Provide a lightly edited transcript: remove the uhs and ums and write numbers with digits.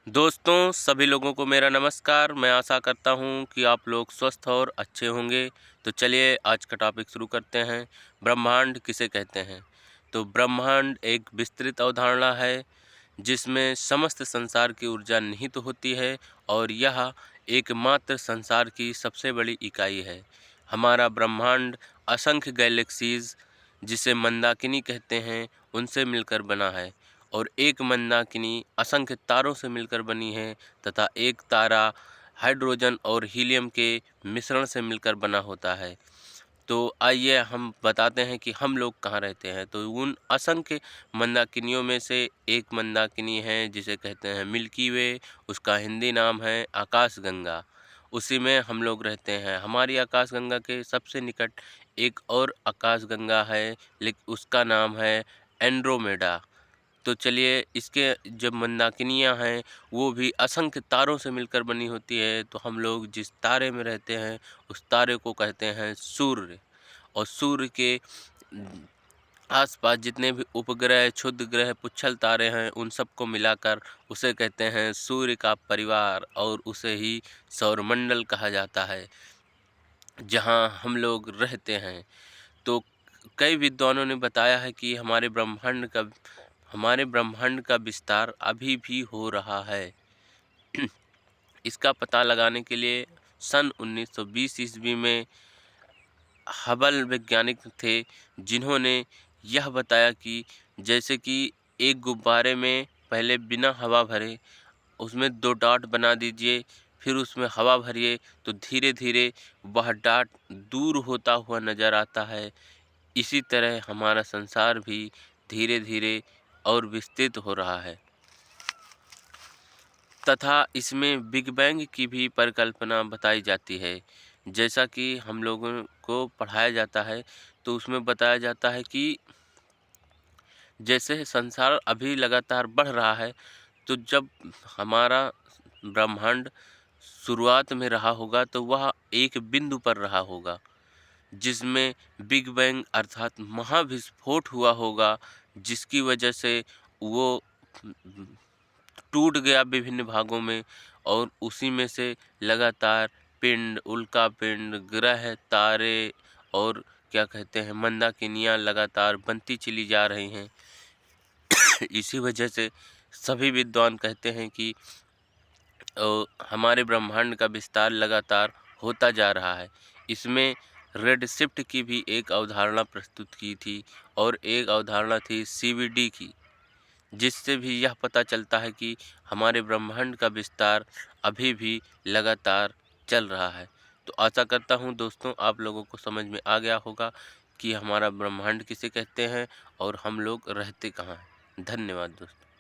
दोस्तों सभी लोगों को मेरा नमस्कार। मैं आशा करता हूँ कि आप लोग स्वस्थ और अच्छे होंगे। तो चलिए आज का टॉपिक शुरू करते हैं। ब्रह्मांड किसे कहते हैं? तो ब्रह्मांड एक विस्तृत अवधारणा है जिसमें समस्त संसार की ऊर्जा निहित होती है और यह एकमात्र संसार की सबसे बड़ी इकाई है। हमारा ब्रह्मांड असंख्य गैलेक्सीज जिसे मंदाकिनी कहते हैं उनसे मिलकर बना है और एक मंदाकिनी असंख्य तारों से मिलकर बनी है तथा एक तारा हाइड्रोजन और हीलियम के मिश्रण से मिलकर बना होता है। तो आइए हम बताते हैं कि हम लोग कहाँ रहते हैं। तो उन असंख्य मंदाकिनियों में से एक मंदाकिनी है जिसे कहते हैं मिल्की वे। उसका हिंदी नाम है आकाशगंगा। उसी में हम लोग रहते हैं। हमारी आकाशगंगा के सबसे निकट एक और आकाशगंगा है, लेकिन उसका नाम है एंड्रोमेडा। तो चलिए इसके जब मंदाकिनियाँ हैं वो भी असंख्य तारों से मिलकर बनी होती है। तो हम लोग जिस तारे में रहते हैं उस तारे को कहते हैं सूर्य। और सूर्य के आसपास जितने भी उपग्रह, क्षुद्र ग्रह, पुच्छल तारे हैं उन सबको मिलाकर उसे कहते हैं सूर्य का परिवार और उसे ही सौरमंडल कहा जाता है जहाँ हम लोग रहते हैं। तो कई विद्वानों ने बताया है कि हमारे ब्रह्मांड का विस्तार अभी भी हो रहा है। इसका पता लगाने के लिए सन 1920 ईस्वी में हबल वैज्ञानिक थे जिन्होंने यह बताया कि जैसे कि एक गुब्बारे में पहले बिना हवा भरे उसमें 2 डॉट बना दीजिए, फिर उसमें हवा भरिए तो धीरे धीरे वह डॉट दूर होता हुआ नज़र आता है। इसी तरह हमारा संसार भी धीरे धीरे और विस्तृत हो रहा है तथा इसमें बिग बैंग की भी परिकल्पना बताई जाती है। जैसा कि हम लोगों को पढ़ाया जाता है तो उसमें बताया जाता है कि जैसे संसार अभी लगातार बढ़ रहा है, तो जब हमारा ब्रह्मांड शुरुआत में रहा होगा तो वह एक बिंदु पर रहा होगा जिसमें बिग बैंग अर्थात महाविस्फोट हुआ होगा, जिसकी वजह से वो टूट गया विभिन्न भागों में और उसी में से लगातार पिंड, उल्का पिंड, ग्रह, तारे और क्या कहते हैं मंदाकिनियाँ लगातार बनती चली जा रही हैं। इसी वजह से सभी विद्वान कहते हैं कि हमारे ब्रह्मांड का विस्तार लगातार होता जा रहा है। इसमें रेड शिफ्ट की भी एक अवधारणा प्रस्तुत की थी और एक अवधारणा थी सीवीडी की, जिससे भी यह पता चलता है कि हमारे ब्रह्मांड का विस्तार अभी भी लगातार चल रहा है। तो आशा करता हूँ दोस्तों आप लोगों को समझ में आ गया होगा कि हमारा ब्रह्मांड किसे कहते हैं और हम लोग रहते कहाँ हैं। धन्यवाद दोस्तों।